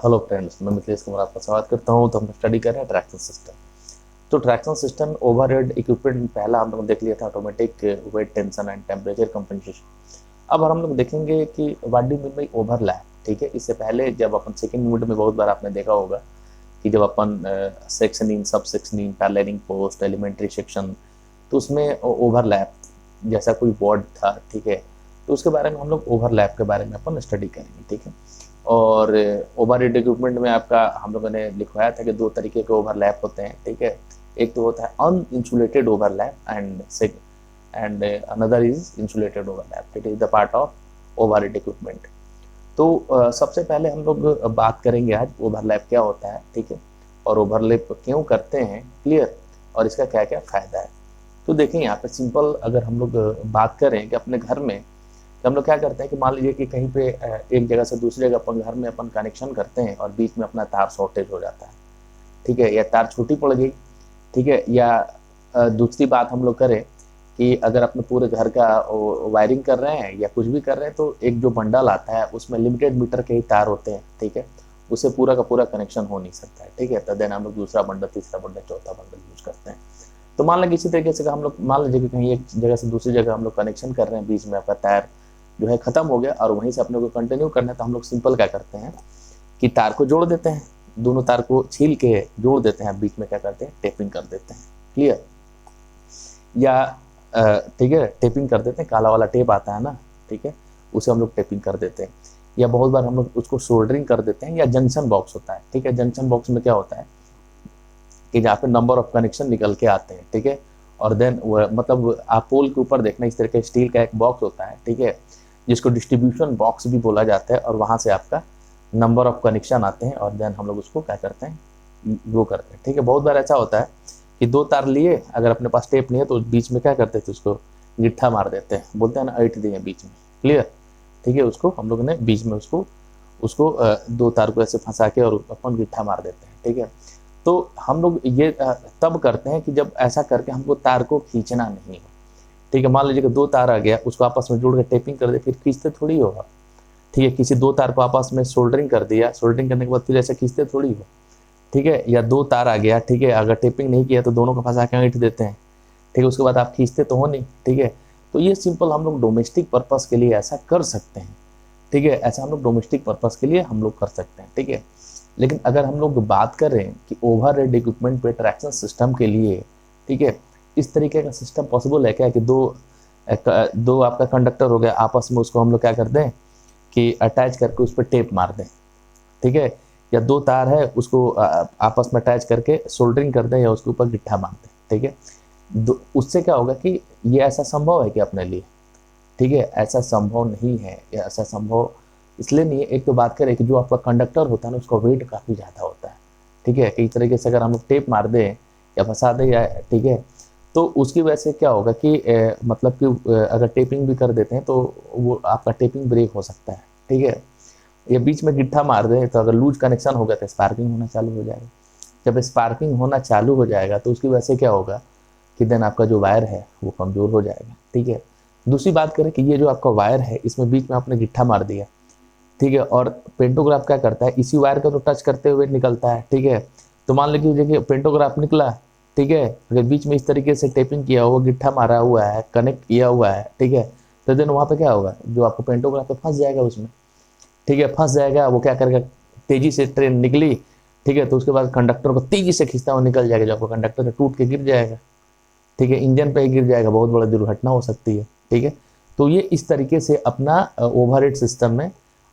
Hello friends, मैं मिथिलेश कुमार आपका स्वागत करता हूं। तो हम स्टडी कर रहे हैं ट्रैक्शन सिस्टम। तो ट्रैक्शन सिस्टम ओवरहेड इक्विपमेंट पहला हम लोग देख लिया था, automatic weight tension and temperature compensation. अब हम लोग देखेंगे कि what do you mean by overlap. ठीक है, इससे पहले जब अपन सेकंड यूनिट में बहुत बार आपने देखा होगा कि जब अपन सेक्शनिंग, सब sectioning, paralleling post, elementary section, तो उसमें ओवरलैप जैसा कोई वर्ड था। ठीक है, तो उसके बारे में हम लोग ओवरलैप के बारे में अपन स्टडी करेंगे। ठीक है, और ओवरहेड इक्विपमेंट में आपका हम लोगों ने लिखवाया था कि दो तरीके के ओवरलैप होते हैं। ठीक है, एक तो होता है uninsulated overlap and another is insulated overlap. It is the part of overhead equipment. तो सबसे पहले हम लोग बात करेंगे आज ओवरलैप क्या होता है। ठीक है, और ओवरलैप क्यों करते हैं, क्लियर, और इसका क्या क्या फायदा है। तो देखें यहाँ पे सिंपल अगर हम लोग बात करें कि अपने घर में, तो हम लोग क्या करते हैं कि मान लीजिए कि कहीं पे एक जगह से दूसरी जगह अपन घर में अपन कनेक्शन करते हैं और बीच में अपना तार शॉर्टेज हो जाता है। ठीक है, या तार छोटी पड़ गई। ठीक है, या दूसरी बात हम लोग करें कि अगर अपने पूरे घर का वायरिंग कर रहे हैं या कुछ भी कर रहे हैं, तो एक जो बंडल आता है उसमें लिमिटेड मीटर के ही तार होते हैं। ठीक है, उससे पूरा का पूरा कनेक्शन हो नहीं सकता है। ठीक है, तो देन हम लोग दूसरा बंडल, तीसरा बंडल, चौथा बंडल यूज करते हैं। तो मान लीजिए इसी तरीके से हम लोग मान लीजिए कि कहीं एक जगह से दूसरी जगह हम लोग कनेक्शन कर रहे हैं, बीच में आपका तार जो है खत्म हो गया और वहीं से अपने को कंटिन्यू करना है, तो हम लोग सिंपल क्या करते हैं कि तार को जोड़ देते हैं, दोनों तार को छील के जोड़ देते हैं, बीच में क्या करते हैं टेपिंग कर देते हैं। क्लियर, या ठीक है, टेपिंग कर देते हैं, काला वाला टेप आता है ना, ठीक है, उसे हम लोग टेपिंग कर देते हैं। या बहुत बार हम लोग उसको सोल्डरिंग कर देते हैं, या जंक्शन बॉक्स होता है। ठीक है, जंक्शन बॉक्स में क्या होता है कि जहाँ पे नंबर ऑफ कनेक्शन निकल के आते हैं। ठीक है, और देन मतलब आप पोल के ऊपर देखना, इस तरह का स्टील का एक बॉक्स होता है। ठीक है, जिसको डिस्ट्रीब्यूशन बॉक्स भी बोला जाता है, और वहाँ से आपका नंबर ऑफ कनेक्शन आते हैं और देन हम लोग उसको क्या करते हैं, वो करते हैं। ठीक है, बहुत बार ऐसा होता है कि दो तार लिए, अगर अपने पास टेप नहीं है तो बीच में क्या करते थे, उसको गिट्ठा मार देते हैं, बोलते हैं ना ऐंठ दिए बीच में। क्लियर, ठीक है, उसको हम लोग ने बीच में उसको उसको दो तार को ऐसे फंसा के और अपन गिट्ठा मार देते हैं। ठीक है, तो हम लोग ये तब करते हैं कि जब ऐसा करके हमको तार को खींचना नहीं हो। ठीक है, मान लीजिए कि दो तार आ गया, उसको आपस में जोड़ के टेपिंग कर दे, फिर खींचते थोड़ी होगा। ठीक है, किसी दो तार को आपस में सोल्डरिंग कर दिया, सोल्डरिंग करने के बाद फिर ऐसे खींचते थोड़ी हो। ठीक है, या दो तार आ गया, ठीक है, अगर टेपिंग नहीं किया तो दोनों को फंसा के ऐंठ देते हैं। ठीक है, उसके बाद आप खींचते तो हो नहीं। ठीक है, तो ये सिंपल हम लोग डोमेस्टिक पर्पज़ के लिए ऐसा कर सकते हैं। ठीक है, ऐसा हम लोग डोमेस्टिक पर्पज़ के लिए हम लोग कर सकते हैं। ठीक है, लेकिन अगर हम लोग बात करें कि ओवरहेड इक्विपमेंट पे ट्रैक्शन सिस्टम के लिए, ठीक है, इस तरीके का सिस्टम पॉसिबल है क्या कि दो आपका कंडक्टर हो गया, आपस में उसको हम लोग क्या करते हैं कि अटैच करके उस पर टेप मार दें। ठीक है, या दो तार है उसको आपस में अटैच करके सोल्डरिंग कर दें या उसके ऊपर गिट्ठा मार दें। ठीक है, उससे क्या होगा कि ये ऐसा संभव है कि अपने लिए, ठीक है, ऐसा संभव नहीं है। या ऐसा संभव इसलिए नहीं है, एक तो बात करें कि जो आपका कंडक्टर होता है ना, उसका वेट काफ़ी ज़्यादा होता है। ठीक है, कई तरीके से अगर हम लोग टेप मार दें या फंसा दें या, ठीक है, तो उसकी वजह से क्या होगा कि मतलब कि अगर टेपिंग भी कर देते हैं तो वो आपका टेपिंग ब्रेक हो सकता है। ठीक है, या बीच में गिट्ठा मार दें तो अगर लूज कनेक्शन हो गया तो स्पार्किंग होना चालू हो जाएगा। जब स्पार्किंग होना चालू हो जाएगा तो उसकी वजह से क्या होगा कि देन आपका जो वायर है वो कमज़ोर हो जाएगा। ठीक है, दूसरी बात करें कि ये जो आपका वायर है, इसमें बीच में आपने गिट्ठा मार दिया। ठीक है, और पेंटोग्राफ क्या करता है, इसी वायर को तो टच करते हुए निकलता है। ठीक है, तो मान लीजिए देखिए पेंटोग्राफ निकला, ठीक है, अगर बीच में इस तरीके से टेपिंग किया हुआ, गिट्ठा मारा हुआ है, कनेक्ट किया हुआ है, ठीक है, तो देन वहाँ पे क्या होगा, जो आपको पेंटोग्राफ है फंस जाएगा उसमें। ठीक है, फंस जाएगा, वो क्या करेगा, तेजी से ट्रेन निकली, ठीक है, तो उसके बाद कंडक्टर को तेजी से खींचता हुआ निकल जाएगा, जो आपका कंडक्टर है टूट के गिर जाएगा। ठीक है, इंजन पे ही गिर जाएगा, बहुत बड़ा दुर्घटना हो सकती है। ठीक है, तो ये इस तरीके से अपना ओवरहेड सिस्टम में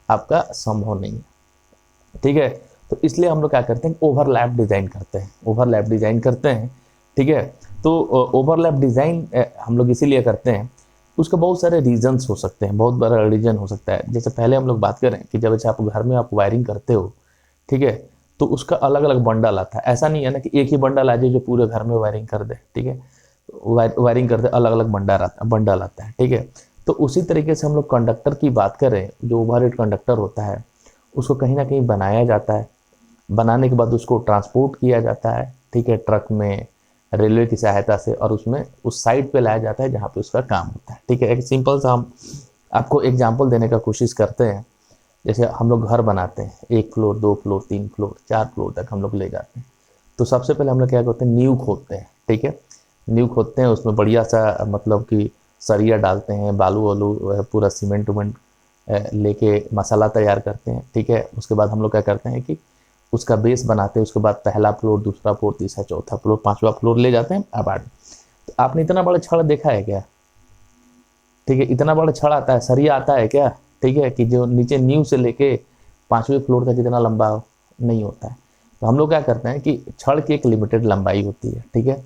आपका संभव नहीं है। ठीक है, तो इसलिए हम लोग क्या करते हैं, ओवरलैप डिज़ाइन करते हैं, ओवरलैप डिज़ाइन करते हैं। ठीक है, तो ओवरलैप डिज़ाइन हम लोग इसीलिए करते हैं, उसके बहुत सारे रीजंस हो सकते हैं, बहुत बड़ा रीजन हो सकता है। जैसे पहले हम लोग बात करें कि जब आप घर में आप वायरिंग करते हो, ठीक है, तो उसका अलग अलग बंडल आता है। ऐसा नहीं है ना कि एक ही बंडल आ जाए जो पूरे घर में वायरिंग कर दे। ठीक है, वायरिंग करते अलग अलग बंडल आता है। ठीक है, तो उसी तरीके से हम लोग कंडक्टर की बात करें, जो ओवरहेड कंडक्टर होता है उसको कहीं ना कहीं बनाया जाता है, बनाने के बाद उसको ट्रांसपोर्ट किया जाता है। ठीक है, ट्रक में, रेलवे की सहायता से, और उसमें उस साइड पे लाया जाता है जहाँ पे उसका काम होता है। ठीक है, एक सिंपल सा हम आपको एग्जांपल देने का कोशिश करते हैं। जैसे हम लोग घर बनाते हैं, 1 फ्लोर 2 फ्लोर 3 फ्लोर 4 फ्लोर तक हम लोग ले जाते हैं। तो सबसे पहले हम लोग क्या करते हैं, नींव खोदते हैं, ठीक है। नींव खोदते हैं, उसमें बढ़िया सा मतलब कि सरिया डालते हैं, बालू वालू पूरा सीमेंट उमेंट लेके मसाला तैयार करते हैं, ठीक है। उसके बाद हम लोग क्या करते हैं कि उसका बेस बनाते हैं। उसके बाद पहला फ्लोर, दूसरा फ्लोर, तीसरा, चौथा फ्लोर, 5वां फ्लोर ले जाते हैं अपार्ट। तो आपने इतना बड़ा छड़ देखा है क्या? ठीक है, इतना बड़ा छड़ आता है, सरिया आता है क्या? ठीक है, कि जो नीचे नींव से लेके 5वें फ्लोर तक इतना लंबा नहीं होता है। तो हम लोग क्या करते हैं कि छड़ की एक लिमिटेड लंबाई होती है, ठीक है।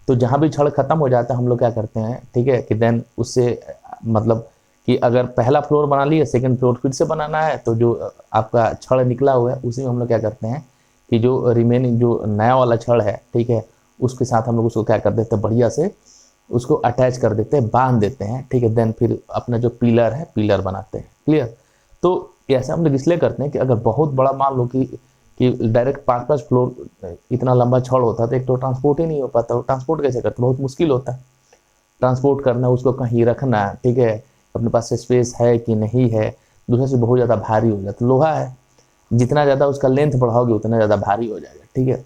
तो जहाँ भी छड़ खत्म हो जाता है हम लोग क्या करते हैं, ठीक है, कि देन उससे मतलब कि अगर पहला फ्लोर बना लिया, सेकंड फ्लोर फिर से बनाना है, तो जो आपका छड़ निकला हुआ है उसी में हम लोग क्या करते हैं कि जो रिमेनिंग जो नया वाला छड़ है, ठीक है, उसके साथ हम लोग उसको क्या कर देते हैं, बढ़िया से उसको अटैच कर देते हैं, बांध देते हैं, ठीक है। देन फिर अपना जो पिलर है, पिलर बनाते हैं। क्लियर? तो ऐसा हम लोग इसलिए करते हैं कि अगर बहुत बड़ा मान लो कि डायरेक्ट 5-5 फ्लोर इतना लंबा छड़ होता तो एक तो ट्रांसपोर्ट ही नहीं हो पाता। ट्रांसपोर्ट कैसे करते, बहुत मुश्किल होता है ट्रांसपोर्ट करना, उसको कहीं रखना, ठीक है, अपने पास स्पेस है कि नहीं है। दूसरे से बहुत ज़्यादा भारी हो जाता, लोहा है, जितना ज़्यादा उसका लेंथ बढ़ाओगे उतना ज़्यादा भारी हो जाएगा, ठीक है।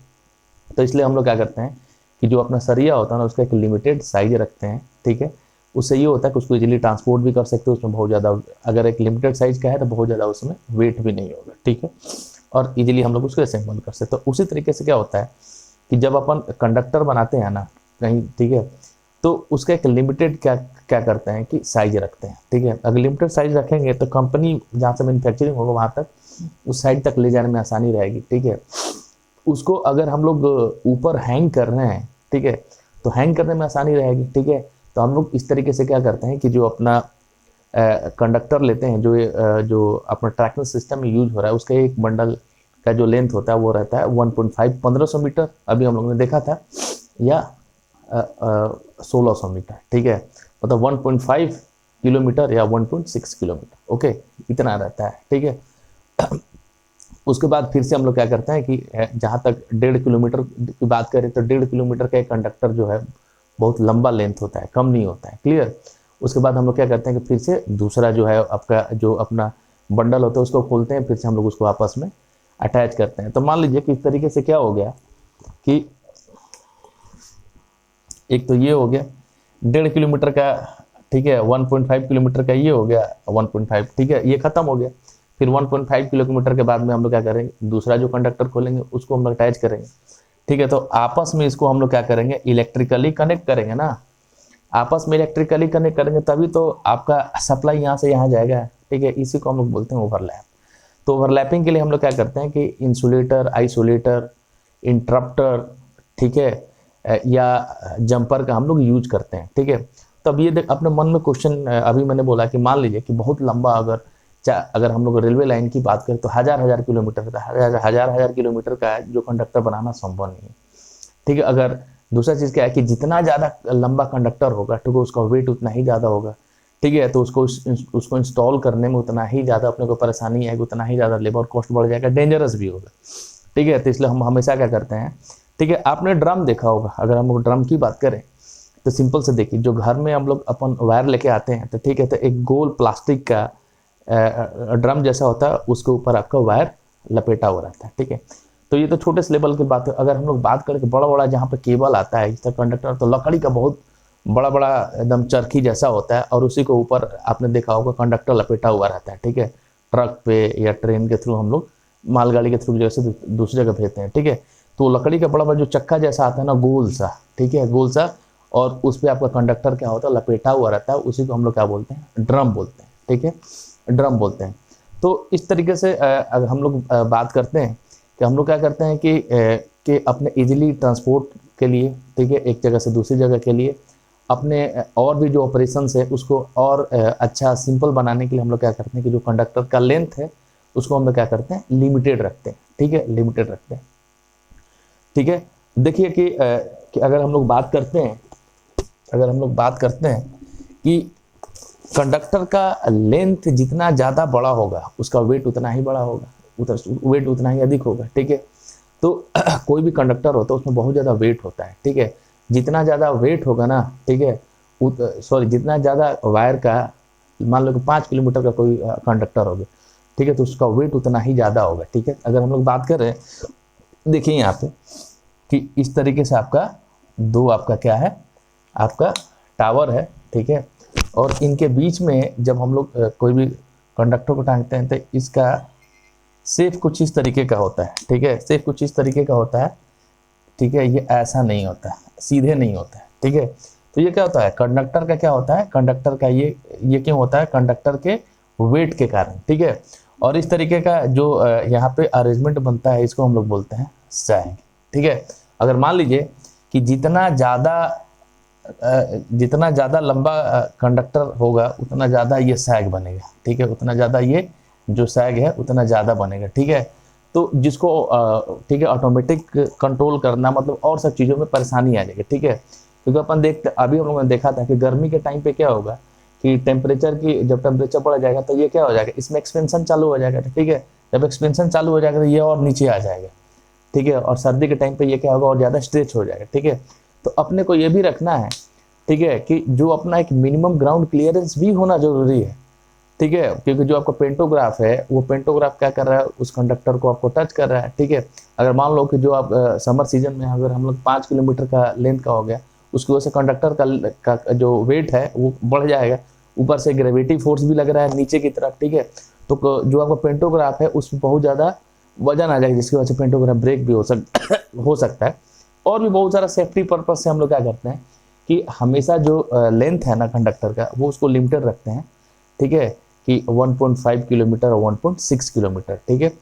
तो इसलिए हम लोग क्या करते हैं कि जो अपना सरिया होता है ना, उसका एक लिमिटेड साइज रखते हैं, ठीक है। उससे ये होता है कि उसको इजीली ट्रांसपोर्ट भी कर सकते हो, उसमें बहुत ज़्यादा, अगर एक लिमिटेड साइज का है तो बहुत ज़्यादा उसमें वेट भी नहीं होगा, ठीक है, और इजीली हम लोग उसको असेंबल कर सकते हैं। तो उसी तरीके से क्या होता है कि जब अपन कंडक्टर बनाते हैं ना कहीं, ठीक है, तो उसका एक लिमिटेड क्या क्या करते हैं कि साइज रखते हैं, ठीक है। अगर लिमिटेड साइज रखेंगे तो कंपनी जहाँ से मैन्युफैक्चरिंग होगा वहाँ तक उस साइड तक ले जाने में आसानी रहेगी, ठीक है। उसको अगर हम लोग ऊपर हैंग कर रहे हैं, ठीक है, तो हैंग करने में आसानी रहेगी, ठीक है। तो हम लोग इस तरीके से क्या करते हैं कि जो अपना कंडक्टर लेते हैं, जो अपना ट्रैक्शन सिस्टम में यूज हो रहा है, उसका एक बंडल का जो लेंथ होता है वो रहता है 1.5 1500 मीटर, अभी हम लोगों ने देखा था, या 1600 मीटर, ठीक है। मतलब 1.5 किलोमीटर या 1.6 किलोमीटर, ओके, इतना रहता है, ठीक है। उसके बाद फिर से हम लोग क्या करते हैं कि जहाँ तक 1.5 किलोमीटर की बात करें तो 1.5 किलोमीटर का एक कंडक्टर जो है बहुत लंबा लेंथ होता है, कम नहीं होता है। क्लियर? उसके बाद हम लोग क्या करते हैं कि फिर से दूसरा जो है आपका जो अपना बंडल होता है उसको खोलते हैं, फिर से हम लोग उसको आपस में अटैच करते हैं। तो मान लीजिए कि इस तरीके से क्या हो गया कि एक तो ये हो गया 1.5 किलोमीटर का, ठीक है, 1.5 किलोमीटर का ये हो गया 1.5, ठीक है, ये खत्म हो गया। फिर 1.5 किलोमीटर के बाद में हम लोग क्या करेंगे, दूसरा जो कंडक्टर खोलेंगे उसको हम लोग अटैच करेंगे, ठीक है। तो आपस में इसको हम लोग क्या करेंगे, इलेक्ट्रिकली कनेक्ट करेंगे ना, आपस में इलेक्ट्रिकली कनेक्ट करेंगे तभी तो आपका सप्लाई यहाँ से यहाँ जाएगा, ठीक है। इसी को हम लोग बोलते हैं ओवरलैप। तो ओवरलैपिंग के लिए हम लोग क्या करते हैं कि इंसुलेटर, आइसोलेटर, इंटरप्टर, ठीक है, या जंपर का हम लोग यूज करते हैं, ठीक है। तो अब ये देख अपने मन में क्वेश्चन, अभी मैंने बोला कि मान लीजिए कि बहुत लंबा अगर हम लोग रेलवे लाइन की बात करें तो हजार हजार किलोमीटर का, हजार हजार किलोमीटर का जो कंडक्टर बनाना संभव नहीं है, ठीक है। अगर दूसरा चीज़ क्या है कि जितना ज़्यादा लंबा कंडक्टर होगा, ठीक है, उसका वेट उतना ही ज़्यादा होगा, ठीक है। तो उसको इंस्टॉल करने में उतना ही ज़्यादा अपने को परेशानी आएगी, उतना ही ज़्यादा लेबर कॉस्ट बढ़ जाएगा, डेंजरस भी होगा, ठीक है। तो इसलिए हम हमेशा क्या करते हैं, ठीक है, आपने ड्रम देखा होगा, अगर हम लोग ड्रम की बात करें तो सिंपल से देखिए, जो घर में हम लोग अपन वायर लेके आते हैं तो ठीक है, तो एक गोल प्लास्टिक का ड्रम जैसा होता है, उसके ऊपर आपका वायर लपेटा हुआ रहता है, ठीक है। तो ये तो छोटे से लेवल की बात है। अगर हम लोग बात करें कि बड़ा बड़ा जहाँ पे केबल आता है, जैसे कंडक्टर, तो लकड़ी का बहुत बड़ा बड़ा एकदम चरखी जैसा होता है, और उसी के ऊपर आपने देखा होगा कंडक्टर लपेटा हुआ रहता है, ठीक है। ट्रक पे या ट्रेन के थ्रू हम लोग मालगाड़ी के थ्रू जैसे दूसरी जगह भेजते हैं, ठीक है। तो लकड़ी का बड़ा बड़ा जो चक्का जैसा आता है ना, गोल सा, ठीक है, गोल सा, और उस पर आपका कंडक्टर क्या होता है, लपेटा हुआ रहता है, उसी को हम लोग क्या बोलते हैं, ड्रम बोलते हैं, ठीक है, ड्रम बोलते हैं। तो इस तरीके से अगर हम लोग बात करते हैं कि हम लोग क्या करते हैं कि अपने इजीली ट्रांसपोर्ट के लिए, ठीक है, एक जगह से दूसरी जगह के लिए अपने और भी जो ऑपरेशंस है उसको और अच्छा सिंपल बनाने के लिए हम लोग क्या करते हैं कि जो कंडक्टर का लेंथ है उसको हम लोग क्या करते हैं, लिमिटेड रखते हैं, ठीक है, लिमिटेड रखते हैं, ठीक है। देखिए कि अगर हम लोग बात करते हैं, अगर हम लोग बात करते हैं कि कंडक्टर का लेंथ जितना ज़्यादा बड़ा होगा उसका वेट उतना ही बड़ा होगा, वेट उतना ही अधिक होगा, ठीक है। तो कोई भी कंडक्टर होता है उसमें बहुत ज़्यादा वेट होता है, ठीक है। जितना ज़्यादा वेट होगा ना, ठीक है, जितना ज़्यादा वायर का, मान लो कि 5 किलोमीटर का कोई कंडक्टर होगा, ठीक है, तो उसका वेट उतना ही ज़्यादा होगा। ठीक है, अगर हम लोग बात कर रहे हैं, देखिए यहाँ पे कि इस तरीके से आपका दो आपका क्या है, आपका टावर है। ठीक है, और इनके बीच में जब हम लोग कोई भी कंडक्टर को टांगते हैं तो इसका सेफ कुछ इस तरीके का होता है। ठीक है, सेफ कुछ इस तरीके का होता है। ठीक है, ये ऐसा नहीं होता है, सीधे नहीं होता है। ठीक है, तो ये क्या होता है, कंडक्टर का क्या होता है, कंडक्टर का ये क्यों होता है, कंडक्टर के वेट के कारण। ठीक है, और इस तरीके का जो यहाँ पे अरेंजमेंट बनता है इसको हम लोग बोलते हैं सैग। ठीक है, अगर मान लीजिए कि जितना ज़्यादा लंबा कंडक्टर होगा उतना ज़्यादा ये सैग बनेगा। ठीक है, उतना ज़्यादा ये जो सैग है उतना ज़्यादा बनेगा। ठीक है, तो जिसको ठीक है ऑटोमेटिक कंट्रोल करना मतलब और सब चीज़ों में परेशानी आ जाएगी। ठीक है, क्योंकि अपन देखते अभी हम लोगों ने देखा था कि गर्मी के टाइम पे क्या होगा कि जब टेम्परेचर बढ़ जाएगा तो ये क्या हो जाएगा, इसमें एक्सपेंशन चालू हो जाएगा। ठीक है, जब एक्सपेंशन चालू हो जाएगा तो ये और नीचे आ जाएगा। ठीक है, और सर्दी के टाइम पे ये क्या होगा, और ज़्यादा स्ट्रेच हो जाएगा। ठीक है, तो अपने को ये भी रखना है, ठीक है, कि जो अपना एक मिनिमम ग्राउंड क्लियरेंस भी होना जरूरी है। ठीक है, क्योंकि जो आपका पेंटोग्राफ है वो पेंटोग्राफ क्या कर रहा है, उस कंडक्टर को आपको टच कर रहा है। ठीक है, अगर मान लो कि जो आप समर सीजन में अगर हम लोग 5 किलोमीटर का लेंथ का हो गया, उसकी वजह से कंडक्टर का जो वेट है वो बढ़ जाएगा, ऊपर से ग्रेविटी फोर्स भी लग रहा है नीचे की तरफ। ठीक है, तो जो आपका पेंटोग्राफ है उसमें बहुत ज़्यादा वजन आ जाएगा, जिसकी वजह से पेंटोग्राफ ब्रेक भी हो सकता है। और भी बहुत सारा सेफ्टी पर्पज से हम लोग क्या करते हैं कि हमेशा जो लेंथ है ना कंडक्टर का वो उसको लिमिटेड रखते हैं। ठीक है, कि 1.5 किलोमीटर और 1.6 किलोमीटर। ठीक है,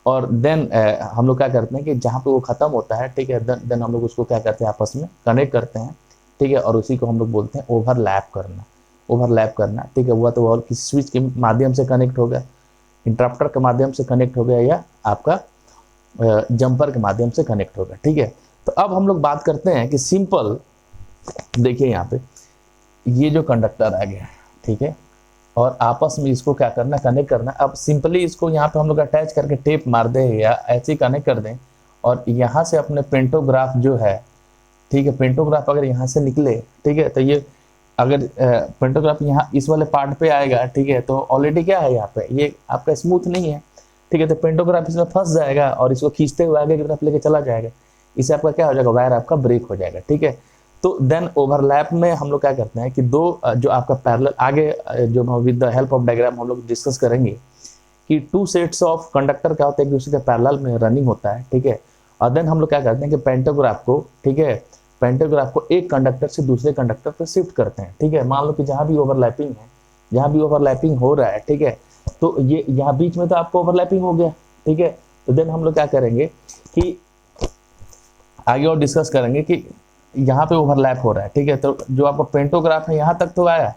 और देन हम लोग क्या करते हैं कि जहाँ पे वो ख़त्म होता है, ठीक है, देन हम लोग उसको क्या करते हैं, आपस में कनेक्ट करते हैं। ठीक है, और उसी को हम लोग बोलते हैं ओवरलैप करना। ओवरलैप करना, ठीक है, हुआ तो और किसी स्विच के माध्यम से कनेक्ट हो गया, इंटरप्टर के माध्यम से कनेक्ट हो गया, या आपका जंपर के माध्यम से कनेक्ट हो गया। ठीक है, तो अब हम लोग बात करते हैं कि सिंपल, देखिए यहाँ पे ये जो कंडक्टर आ गया, ठीक है, और आपस में इसको क्या करना, कनेक्ट करना। अब सिंपली इसको यहाँ पे हम लोग अटैच करके टेप मार दें या ऐसे ही कनेक्ट कर दें, और यहाँ से अपने पेंटोग्राफ जो है, ठीक है, पेंटोग्राफ अगर यहाँ से निकले, ठीक है, तो ये अगर पेंटोग्राफ यहाँ इस वाले पार्ट पे आएगा, ठीक है, तो ऑलरेडी क्या है यहाँ पे, ये आपका स्मूथ नहीं है। ठीक है, तो पेंटोग्राफ इसमें फंस जाएगा और इसको खींचते हुए आगे की तरफ लेके चला जाएगा, इससे आपका क्या हो जाएगा, वायर आपका ब्रेक हो जाएगा। ठीक है, तो देन ओवरलैप में हम लोग क्या करते हैं कि दो जो आपका पैरेलल आगे जो with the help of diagram हम लोग डिस्कस करेंगे कि 2 सेट्स ऑफ कंडक्टर क्या होता है, एक दूसरे के पैरेलल में रनिंग होता है। ठीक है, और देन हम लोग क्या करते हैं कि पेंटोग्राफ को, ठीक है, पेंटोग्राफ को एक कंडक्टर से दूसरे कंडक्टर पर शिफ्ट करते हैं। ठीक है, मान लो कि जहाँ भी ओवरलैपिंग है, जहाँ भी ओवरलैपिंग हो रहा है, ठीक है, तो ये यहाँ बीच में तो आपको ओवरलैपिंग हो गया। ठीक है, तो देन हम लोग क्या करेंगे कि आगे और डिस्कस करेंगे कि यहाँ पे ओवरलैप हो रहा है। ठीक है, तो जो आपका पेंटोग्राफ है यहाँ तक तो आया,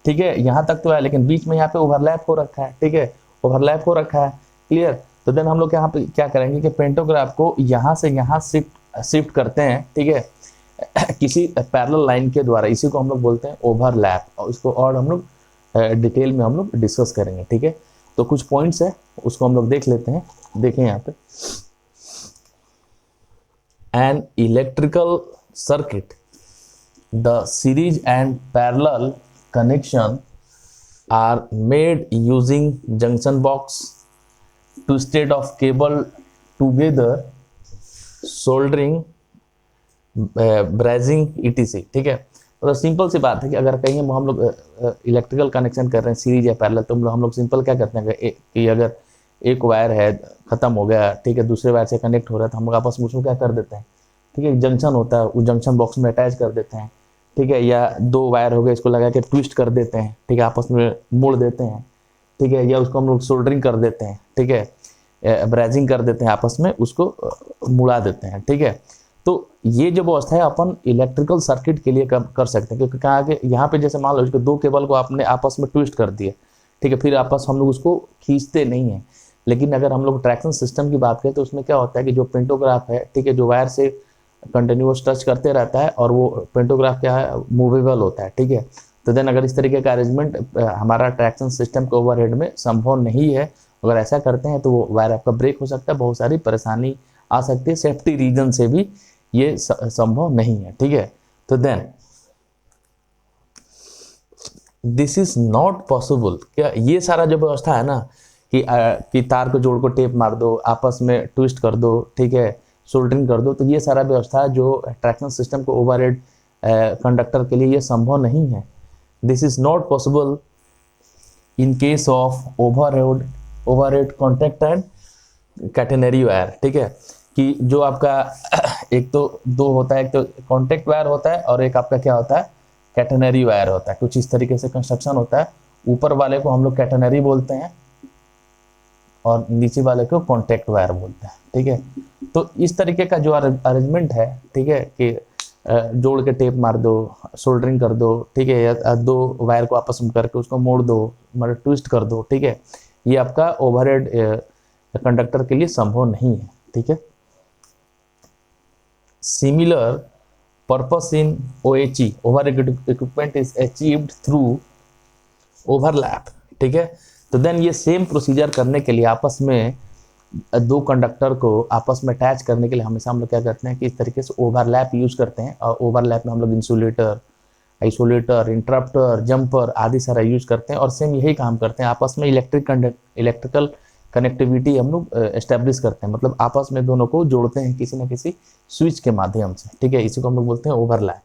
ठीक है, यहाँ तक तो आया, लेकिन बीच में यहाँ पे ओवरलैप हो रखा है। ठीक है, ओवरलैप हो रखा है, क्लियर। तो देन हम लोग यहाँ पे क्या करेंगे कि पेंटोग्राफ को यहाँ से यहाँ शिफ्ट करते हैं। ठीक है, किसी पैरेलल लाइन के द्वारा, इसी को हम लोग बोलते हैं ओवरलैप, और इसको और हम लोग डिटेल में हम लोग डिस्कस करेंगे। ठीक है, तो कुछ पॉइंट्स है उसको हम लोग देख लेते हैं। देखें यहाँ पे, an electrical circuit, the series and parallel connection are made using junction box, twisted of cable together, soldering, brazing etc। ठीक है, तो सिंपल सी बात है कि अगर कहीं हम लोग इलेक्ट्रिकल कनेक्शन कर रहे हैं सीरीज या पैरेलल, तो हम लोग सिंपल क्या करते हैं कि अगर एक वायर है खत्म हो गया, ठीक है, दूसरे वायर से कनेक्ट हो रहा है, तो हम लोग आपस में उसको क्या कर देते हैं, ठीक है, जंक्शन होता है, उस जंक्शन बॉक्स में अटैच कर देते हैं। ठीक है, या दो वायर हो गए, इसको लगा के ट्विस्ट कर देते हैं, ठीक है, आपस में मोड़ देते हैं। ठीक है, या उसको हम लोग सोल्डरिंग कर देते हैं, ठीक है, ब्रेजिंग कर देते हैं, आपस में उसको मुड़ा देते हैं। ठीक है, तो ये जो व्यवस्था है अपन इलेक्ट्रिकल सर्किट के लिए कर सकते हैं, क्योंकि कहा कि यहाँ पे जैसे मान लो कि दो केबल को आपने आपस में ट्विस्ट कर दिए, ठीक है, फिर आपस हम लोग उसको खींचते नहीं हैं। लेकिन अगर हम लोग ट्रैक्शन सिस्टम की बात करें तो उसमें क्या होता है कि जो पेंटोग्राफ है, ठीक है, जो वायर से कंटिन्यूअस टच करते रहता है, और वो पेंटोग्राफ क्या है, मूवेबल होता है। ठीक है, तो देन अगर इस तरीके का अरेंजमेंट हमारा ट्रैक्शन सिस्टम के ओवरहेड में संभव नहीं है, अगर ऐसा करते हैं तो वो वायर आपका ब्रेक हो सकता है, बहुत सारी परेशानी आ सकती है, सेफ्टी रीजन से भी ये संभव नहीं है। ठीक है, तो then this is not possible, क्या ये सारा जो व्यवस्था है ना, कि तार को जोड़ को टेप मार दो, आपस में ट्विस्ट कर दो, ठीक है, सोल्डरिंग कर दो। तो ये सारा व्यवस्था जो ट्रैक्शन सिस्टम को ओवरहेड कंडक्टर के लिए ये संभव नहीं है। This is not possible in case of overhead contact and catenary wire, ठीक है, कि जो आपका एक तो दो होता है, एक तो कॉन्टैक्ट वायर होता है और एक आपका क्या होता है, कैटेनरी वायर होता है। कुछ इस तरीके से कंस्ट्रक्शन होता है। ऊपर वाले को हम लोग कैटेनरी बोलते हैं और नीचे वाले को कॉन्टैक्ट वायर बोलते हैं, ठीक है। तो इस तरीके का जो अरेंजमेंट है, ठीक है, कि जोड़ के टेप मार दो, सोल्डरिंग कर दो, ठीक है, या दो वायर को आपस में करके उसको मोड़ दो, मतलब ट्विस्ट कर दो, ठीक है, ये आपका ओवरहेड कंडक्टर के लिए संभव नहीं है, ठीक है। Similar purpose in OHE overhead equipment is achieved through overlap, ठीक है। तो देन ये सेम प्रोसीजर करने के लिए आपस में दो कंडक्टर को आपस में अटैच करने के लिए हमेशा हम लोग क्या करते हैं कि इस तरीके से ओवरलैप यूज करते हैं। और ओवरलैप में हम लोग इंसुलेटर, आइसोलेटर, इंटरप्टर, जंपर आदि सारा यूज करते हैं और सेम यही काम करते हैं। आपस में इलेक्ट्रिकल कनेक्टिविटी हम लोग एस्टेब्लिश करते हैं, मतलब आपस में दोनों को जोड़ते हैं किसी न किसी स्विच के माध्यम से, ठीक है। इसी को हम लोग बोलते हैं ओवरलैप।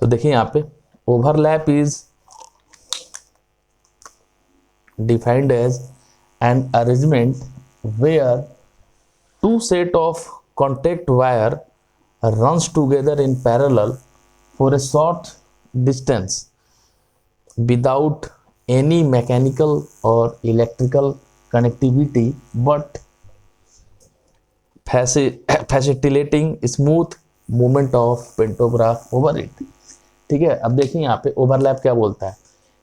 तो देखिए यहाँ पे overlap is defined as an arrangement where two set of contact wire runs together in parallel for a short distance without any mechanical or electrical connectivity but facilitating smooth movement of pantograph over it, ठीक है। अब देखिए यहाँ पे overlap क्या बोलता है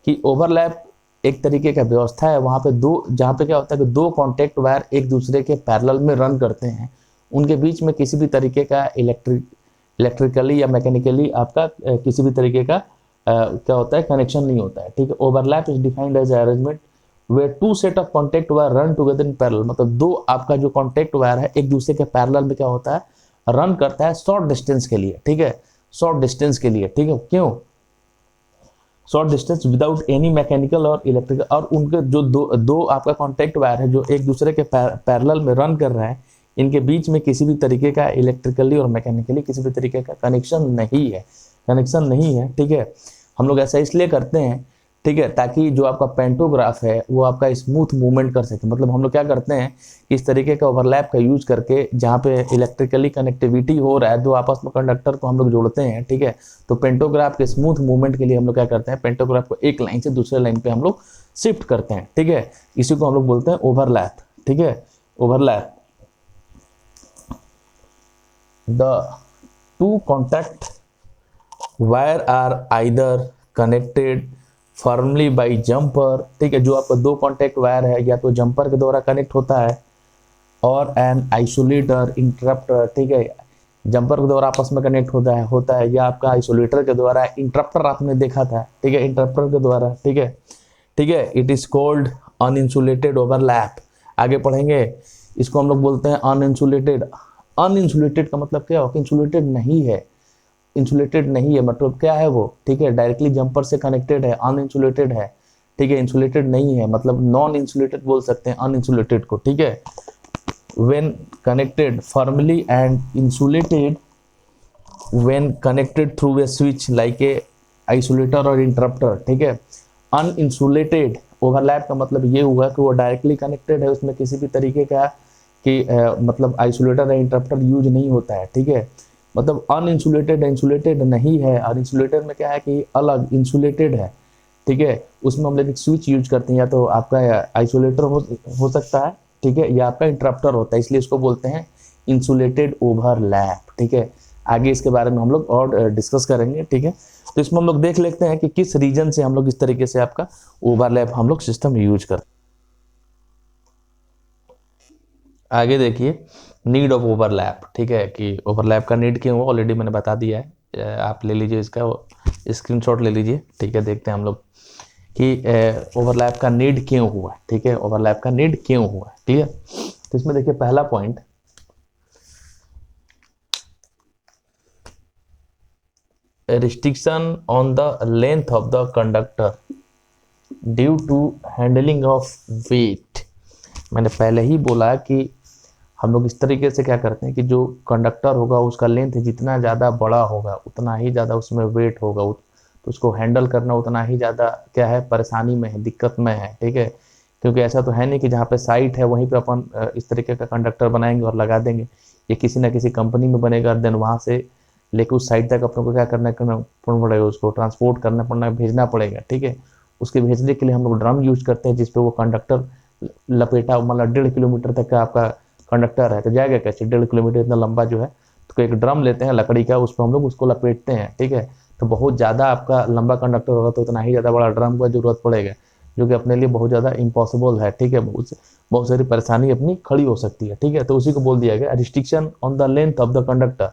कि ओवरलैप एक तरीके का व्यवस्था है वहाँ पे जहाँ पे क्या होता है कि दो कॉन्टैक्ट वायर एक दूसरे के पैरेलल में रन करते हैं, उनके बीच में किसी भी तरीके का इलेक्ट्रिकली या मैकेनिकली आपका किसी भी तरीके का क्या होता है, कनेक्शन नहीं होता है, ठीक है। Overlap is defined as arrangement where two set of contact wire run together in parallel, मतलब दो आपका जो कॉन्टैक्ट वायर है एक दूसरे के पैरेलल में क्या होता है, रन करता है शॉर्ट डिस्टेंस के लिए, ठीक है, शॉर्ट डिस्टेंस के लिए, ठीक है। क्यों short distance without any mechanical और इलेक्ट्रिकल, और उनके जो दो आपका कॉन्टैक्ट वायर है जो एक दूसरे के पैरेलल में रन कर रहे हैं, इनके बीच में किसी भी तरीके का इलेक्ट्रिकली और मैकेनिकली किसी भी तरीके का कनेक्शन नहीं है, ठीक है। हम लोग ऐसा इसलिए करते हैं, ठीक है, ताकि जो आपका पेंटोग्राफ है वो आपका स्मूथ मूवमेंट कर सके। मतलब हम लोग क्या करते हैं इस तरीके का ओवरलैप का यूज करके जहाँ पे इलेक्ट्रिकली कनेक्टिविटी हो रहा है, दो आपस में कंडक्टर को हम लोग जोड़ते हैं, ठीक है। तो पेंटोग्राफ के स्मूथ मूवमेंट के लिए हम लोग क्या करते हैं, पेंटोग्राफ को एक लाइन से दूसरे लाइन पे हम लोग शिफ्ट करते हैं, ठीक है। इसी को हम लोग बोलते हैं ओवरलैप, ठीक है, overlap. The two contact wire are either connected firmly by jumper, ठीक है, जो आपका दो कॉन्टैक्ट वायर है या तो जंपर के द्वारा कनेक्ट होता है और एन आइसोलेटर इंटरप्टर, ठीक है, जंपर के द्वारा आपस में कनेक्ट होता है या आपका आइसोलेटर के द्वारा, इंटरप्टर आपने देखा था, ठीक है, इंटरप्टर के द्वारा, ठीक है। It is called uninsulated overlap. आगे पढ़ेंगे, इसको हम लोग बोलते हैं अनइंसुलेटेड। अनइंसुलेटेड का मतलब क्या हो कि इंसुलेटेड नहीं है, मतलब क्या है वो, ठीक है, डायरेक्टली जंपर से कनेक्टेड है, अनइंसुलेटेड है, ठीक है, इंसुलेटेड नहीं है, मतलब नॉन इंसुलेटेड बोल सकते हैं अनइंसुलेटेड को, ठीक है। When connected firmly and insulated when connected through a switch like a isolator और इंटरप्टर, ठीक है। अनइंसुलेटेड ओवरलैप का मतलब ये हुआ कि वो डायरेक्टली कनेक्टेड है, उसमें किसी भी तरीके का कि मतलब आइसोलेटर या इंटरप्टर यूज नहीं होता है, ठीक है। मतलब अनइंसुलेटेड इंसुलेटेड नहीं है, और इंसुलेटेड में क्या है कि अलग इंसुलेटेड है, ठीक है। उसमें हम लोग एक स्विच यूज करते हैं, या तो आपका आइसोलेटर हो सकता है, ठीक है, या आपका इंटरप्टर होता है, इसलिए इसको बोलते हैं इंसुलेटेड ओवरलैप, ठीक है। आगे इसके बारे में हम लोग और डिस्कस करेंगे, ठीक है। तो इसमें हम लोग देख लेते हैं कि किस रीजन से हम लोग इस तरीके से आपका ओवरलैप हम लोग सिस्टम यूज करते हैं। आगे देखिए नीड ऑफ ओवरलैप, ठीक है, कि ओवरलैप का नीड क्यों हुआ, ऑलरेडी मैंने बता दिया है, आप ले लीजिए इसका स्क्रीनशॉट ले लीजिए, ठीक है। देखते हैं हम लोग कि ओवरलैप का नीड क्यों हुआ, ठीक है, ओवरलैप का नीड क्यों हुआ, ठीक है। तो इसमें देखिए पहला point, restriction on the length of the conductor due to handling of weight, मैंने पहले ही बोला कि हम लोग इस तरीके से क्या करते हैं कि जो कंडक्टर होगा उसका लेंथ जितना ज़्यादा बड़ा होगा उतना ही ज़्यादा उसमें वेट होगा, तो उसको हैंडल करना उतना ही ज़्यादा क्या है, परेशानी में है, दिक्कत में है, ठीक है। क्योंकि ऐसा तो है नहीं कि जहाँ पे साइट है वहीं पे अपन इस तरीके का कंडक्टर बनाएंगे और लगा देंगे। ये किसी ना किसी कंपनी में बनेगा, देन वहाँ से लेके उस साइट तक अपने को क्या करना पड़ेगा, उसको ट्रांसपोर्ट करना पड़ना, भेजना पड़ेगा, ठीक है। उसके भेजने के लिए हम लोग ड्रम यूज करते हैं जिसपे वो कंडक्टर लपेटा, मतलब 1.5 किलोमीटर तक का आपका कंडक्टर है, तो जाएगा कैसे 1.5 किलोमीटर इतना लंबा जो है। तो एक ड्रम लेते हैं लकड़ी का, उस पर हम लोग उसको लपेटते हैं, ठीक है। तो बहुत ज़्यादा आपका लंबा कंडक्टर होगा तो उतना ही ज़्यादा बड़ा ड्रम का जरूरत पड़ेगा, जो कि अपने लिए बहुत ज़्यादा इम्पॉसिबल है, ठीक है। बहुत सारी परेशानी अपनी खड़ी हो सकती है, ठीक है। तो उसी को बोल दिया गया restriction on the length of the conductor,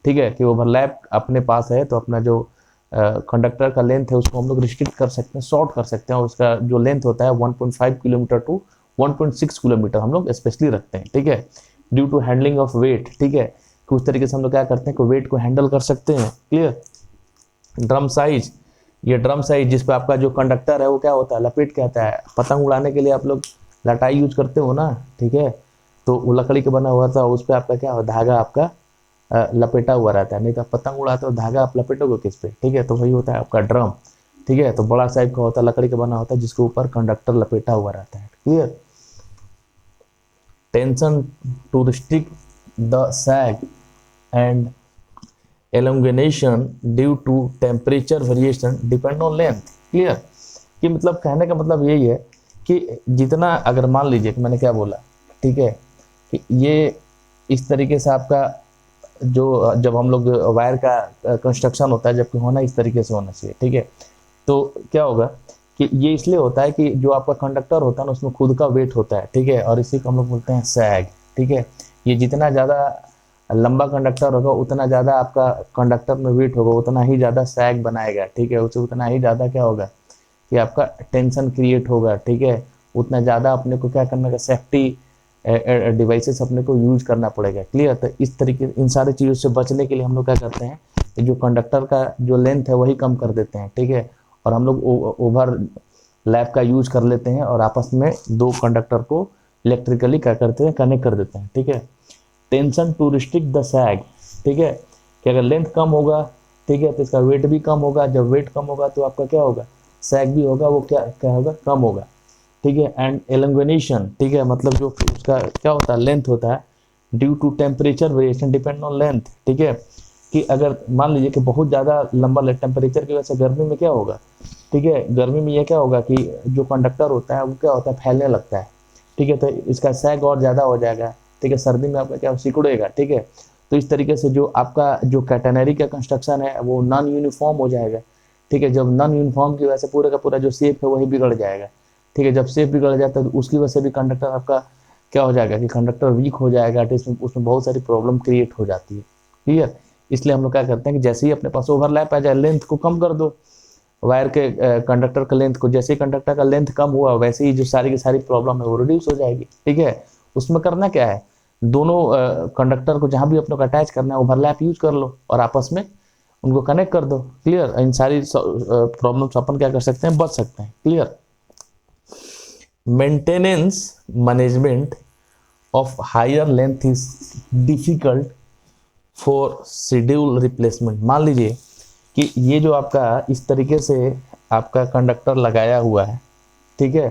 ठीक है। कि ओवरलैप अपने पास है तो अपना जो कंडक्टर का लेंथ है उसको हम लोग रिस्ट्रिक्ट कर सकते हैं, शॉर्ट कर सकते हैं, और उसका जो लेंथ होता है 1.5 किलोमीटर टू 1.6 किलोमीटर हम लोग स्पेशली रखते हैं, ठीक है। Due to handling of weight, ठीक है, कि उस तरीके से हम लोग क्या करते हैं कि वेट को हैंडल कर सकते हैं, क्लियर। ड्रम साइज, ये ड्रम साइज जिस पे आपका जो कंडक्टर है वो क्या होता है, लपेट कहता है। पतंग उड़ाने के लिए आप लोग लटाई यूज करते हो ना, ठीक है। तो वो लकड़ी का बना हुआ था, उस पर आपका क्या धागा आपका लपेटा हुआ रहता है, नहीं तो पतंग उड़ाते हो धागा आप लपेटोगे किस पे, ठीक है। तो वही होता है आपका ड्रम, ठीक है। तो बड़ा साइज का होता है, लकड़ी का बना होता है, जिसके ऊपर कंडक्टर लपेटा हुआ रहता है, clear. Tension to restrict the sag and elongation due to temperature variation depend on length, clear. कि मतलब कहने का मतलब यही है कि जितना, अगर मान लीजिए कि मैंने क्या बोला, ठीक है, कि ये इस तरीके से आपका जो, जब हम लोग वायर का कंस्ट्रक्शन होता है, जबकि होना इस तरीके से होना चाहिए, ठीक है। तो क्या होगा कि ये इसलिए होता है कि जो आपका कंडक्टर होता है ना उसमें खुद का वेट होता है, ठीक है, और इसी को हम लोग बोलते हैं सैग, ठीक है। ये जितना ज़्यादा लंबा कंडक्टर होगा उतना ज़्यादा आपका कंडक्टर में वेट होगा, उतना ही ज़्यादा सैग बनाएगा, ठीक है। उसे उतना ही ज़्यादा क्या होगा कि आपका टेंशन क्रिएट होगा, ठीक है। उतना ज़्यादा अपने को क्या करना है, सेफ्टी डिवाइसेस अपने को यूज करना पड़ेगा, क्लियर। तो इस तरीके इन सारी चीज़ों से बचने के लिए हम लोग क्या करते हैं कि जो कंडक्टर का जो लेंथ है वही कम कर देते हैं, ठीक है। और हम लोग ओवर लैप का यूज कर लेते हैं और आपस में दो कंडक्टर को इलेक्ट्रिकली क्या करते हैं, कनेक्ट कर देते हैं, ठीक है। Tension to restrict the sag, ठीक है, कि अगर लेंथ कम होगा, ठीक है, तो इसका वेट भी कम होगा। जब वेट कम होगा तो आपका क्या होगा, सैग भी होगा, वो क्या क्या होगा, कम होगा, ठीक है। एंड एलोंगेशन, ठीक है, मतलब जो उसका क्या होता है, लेंथ होता है, due to temperature variation depend on length, ठीक है। कि अगर मान लीजिए कि बहुत ज़्यादा लंबा टेम्परेचर की वजह से गर्मी में क्या होगा, ठीक है, गर्मी में ये क्या होगा कि जो कंडक्टर होता है वो क्या होता है, फैलने लगता है, ठीक है। तो इसका सैग और ज़्यादा हो जाएगा, ठीक है। सर्दी में आपका क्या सिकुड़ेगा, ठीक है। तो इस तरीके से जो आपका जो कैटेनरी का कंस्ट्रक्शन है वो नॉन यूनिफॉर्म हो जाएगा, ठीक है। जब नॉन यूनिफॉर्म की वजह से पूरा का पूरा जो शेप है वही बिगड़ जाएगा, ठीक है। जब शेप बिगड़ जाता है तो उसकी वजह से भी कंडक्टर आपका क्या हो जाएगा कि कंडक्टर वीक हो जाएगा, तो उसमें बहुत सारी प्रॉब्लम क्रिएट हो जाती है, क्लियर। इसलिए हम लोग क्या करते हैं कि जैसे ही अपने पास ओवरलैप आ जाए, लेंथ को कम कर दो, वायर के कंडक्टर का लेंथ को, जैसे ही कंडक्टर का लेंथ कम हुआ वैसे ही जो सारी की सारी प्रॉब्लम है वो रिड्यूस हो जाएगी, ठीक है। उसमें करना क्या है, दोनों कंडक्टर को जहां भी अपने को अटैच करना है ओवरलैप यूज कर लो और आपस में उनको कनेक्ट कर दो, क्लियर। इन सारी प्रॉब्लम्स अपन क्या कर सकते हैं, बच सकते हैं, clear. Maintenance management of higher length is difficult for schedule replacement. मान लीजिए कि ये जो आपका इस तरीके से आपका कंडक्टर लगाया हुआ है, ठीक है।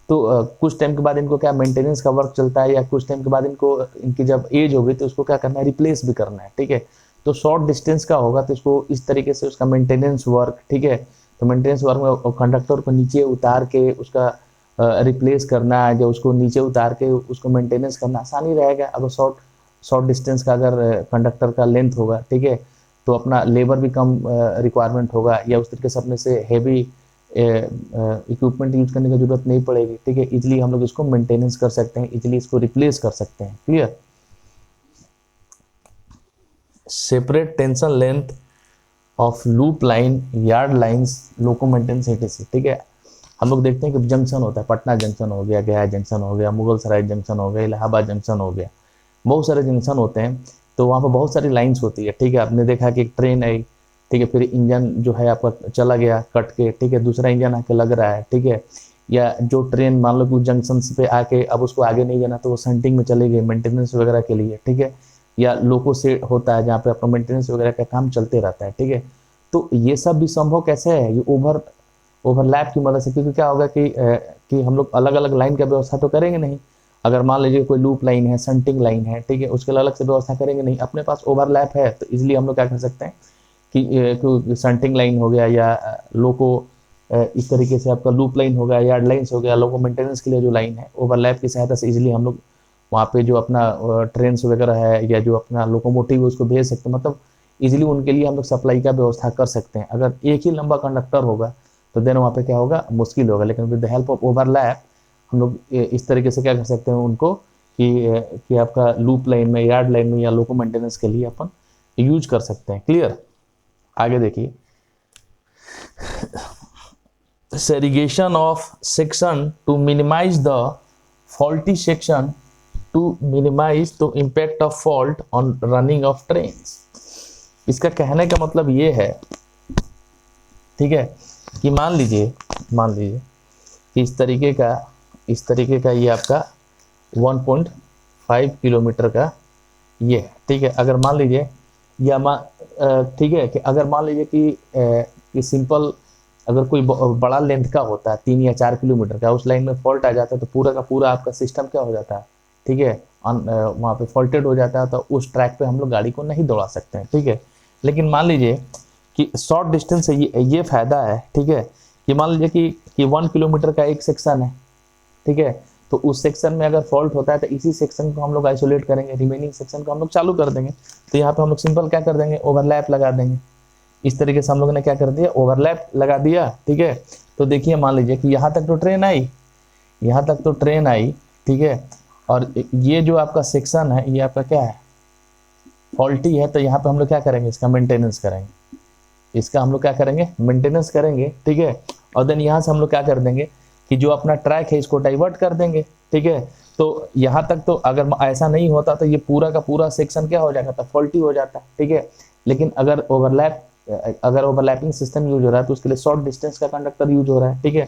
तो कुछ टाइम के बाद इनको क्या मेंटेनेंस का वर्क चलता है, या कुछ टाइम के बाद इनको, इनकी जब एज होगी तो उसको क्या करना है, रिप्लेस भी करना है, ठीक है। तो शॉर्ट डिस्टेंस का होगा तो इसको इस तरीके से उसका मेंटेनेंस वर्क, ठीक है। तो मेंटेनेंस वर्क में कंडक्टर को नीचे उतार के उसका रिप्लेस करना है, या उसको नीचे उतार के उसको मेंटेनेंस करना आसानी रहेगा। अगर शॉर्ट शॉर्ट डिस्टेंस का अगर कंडक्टर का लेंथ होगा, ठीक है, तो अपना लेबर भी कम रिक्वायरमेंट होगा, या उस तरीके से अपने से हैवी इक्विपमेंट यूज करने की जरूरत नहीं पड़ेगी, ठीक है। इजिली हम लोग इसको मेंटेनेंस कर सकते हैं, इजिली इसको रिप्लेस कर सकते हैं, clear. Separate tension length of loop line, yard lines, loco maintenance ATC, ठीक है। हम लोग देखते हैं कि जंक्शन होता है, पटना जंक्शन हो गया, गया जंक्शन हो गया, मुगल सराय जंक्शन हो गया, इलाहाबाद जंक्शन हो गया, बहुत सारे जंक्शन होते हैं। तो वहाँ पर बहुत सारी लाइंस होती है, ठीक है। आपने देखा कि एक ट्रेन आई, ठीक है, फिर इंजन जो है आपका चला गया कट के, ठीक है, दूसरा इंजन आके लग रहा है, ठीक है। या जो ट्रेन मान लो कि जंक्शन पे आके अब उसको आगे नहीं जाना तो वो शंटिंग में चले गए मेंटेनेंस वगैरह के लिए, ठीक है। या लोको से होता है जहाँ पे अपना मेंटेनेंस वगैरह का काम चलते रहता है, ठीक है। तो ये सब भी संभव कैसे है, ये ओवरलैप की मदद से, क्योंकि क्या होगा कि हम लोग अलग अलग लाइन का व्यवस्था तो करेंगे नहीं। अगर मान लीजिए कोई लूप लाइन है, शंटिंग लाइन है, ठीक है, उसके लिए अलग से व्यवस्था करेंगे नहीं, अपने पास ओवरलैप है तो इजिली हम लोग क्या कर सकते हैं कि शंटिंग लाइन हो गया या लोको, इस तरीके से आपका लूप लाइन हो गया, यार्ड लाइन्स हो गया, लोको मेंटेनेंस के लिए जो लाइन है, ओवरलैप की सहायता से इजिली हम लोग वहाँ पे जो अपना ट्रेन वगैरह है या जो अपना लोकोमोटिव है उसको भेज सकते हैं। मतलब इजिली उनके लिए हम लोग सप्लाई का व्यवस्था कर सकते हैं। अगर एक ही लंबा कंडक्टर होगा तो देन वहाँ पे क्या होगा, मुश्किल होगा। लेकिन with the help of overlap हम लोग इस तरीके से क्या कर सकते हैं उनको कि आपका लूप लाइन में, यार्ड लाइन में या लोको मेंटेनेंस के लिए अपन यूज कर सकते हैं। क्लियर। आगे देखिए, segregation of section to minimize the faulty section, to minimize the impact of fault on running of trains। इसका कहने का मतलब ये है, ठीक है, कि मान लीजिए कि इस तरीके का ये आपका 1.5 किलोमीटर का ये है, ठीक है। अगर मान लीजिए या ठीक है, कि अगर मान लीजिए कि सिंपल अगर कोई बड़ा लेंथ का होता है 3 या 4 किलोमीटर का, उस लाइन में फॉल्ट आ जाता है तो पूरा का पूरा आपका सिस्टम क्या हो जाता है, ठीक है, वहाँ पे फॉल्टेड हो जाता है, तो उस ट्रैक पे हम लोग गाड़ी को नहीं दौड़ा सकते हैं, ठीक है। लेकिन मान लीजिए कि शॉर्ट डिस्टेंस से ये फायदा है, ठीक है, कि मान लीजिए कि 1 किलोमीटर का एक सेक्शन है, ठीक है, तो उस सेक्शन में अगर फॉल्ट होता है तो इसी सेक्शन को हम लोग आइसोलेट करेंगे, रिमेनिंग सेक्शन को हम लोग चालू कर देंगे। तो यहाँ पे हम लोग सिंपल क्या कर देंगे, ओवरलैप लगा देंगे। इस तरीके से हम लोग ने क्या कर दिया, ओवरलैप लगा दिया, ठीक है। तो देखिए मान लीजिए कि यहाँ तक तो ट्रेन आई, ठीक है, और ये जो आपका सेक्शन है ये आपका क्या है, फॉल्टी है। तो यहाँ पे हम लोग क्या करेंगे, इसका मेंटेनेंस करेंगे, ठीक है। और देन यहाँ से हम लोग क्या कर देंगे कि जो अपना ट्रैक है इसको डाइवर्ट कर देंगे, ठीक है। तो यहाँ तक तो अगर ऐसा नहीं होता तो ये पूरा का पूरा सेक्शन क्या हो जाता था, फॉल्टी हो जाता, ठीक है। लेकिन अगर ओवरलैपिंग सिस्टम यूज हो रहा है तो उसके लिए शॉर्ट डिस्टेंस का कंडक्टर यूज हो रहा है, ठीक है।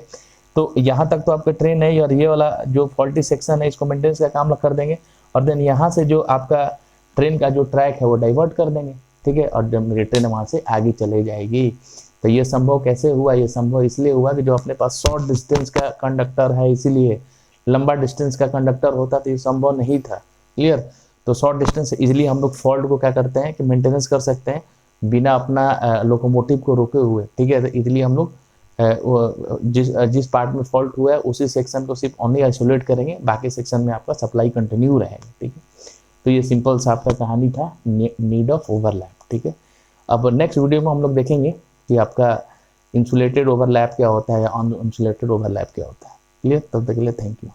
तो यहाँ तक तो आपका ट्रेन है और ये वाला जो फॉल्टी सेक्शन है इसको मेंटेनेंस का काम कर देंगे, और देन यहाँ से जो आपका ट्रेन का जो ट्रैक है वो डाइवर्ट कर देंगे, ठीक है, और जब मेरी ट्रेन वहाँ से आगे चले जाएगी। तो ये संभव कैसे हुआ, ये संभव इसलिए हुआ कि जो अपने पास शॉर्ट डिस्टेंस का कंडक्टर है, इसीलिए लंबा डिस्टेंस का कंडक्टर होता तो ये संभव नहीं था। क्लियर। तो शॉर्ट डिस्टेंस से इजिली हम लोग फॉल्ट को क्या करते हैं कि मेंटेनेंस कर सकते हैं बिना अपना लोकोमोटिव को रोके हुए, ठीक है। तो इजिली हम लोग जिस पार्ट में फॉल्ट हुआ है उसी सेक्शन को सिर्फ ओनली आइसोलेट करेंगे, बाकी सेक्शन में आपका सप्लाई कंटिन्यू रहेगा, ठीक है। तो ये सिंपल सा आपका कहानी था नीड ऑफ ओवरलैप, ठीक है। अब नेक्स्ट वीडियो में हम लोग देखेंगे कि आपका इंसुलेटेड ओवरलैप क्या होता है या अनइंसुलेटेड ओवरलैप क्या होता है। क्लियर। तब तक के लिए थैंक यू।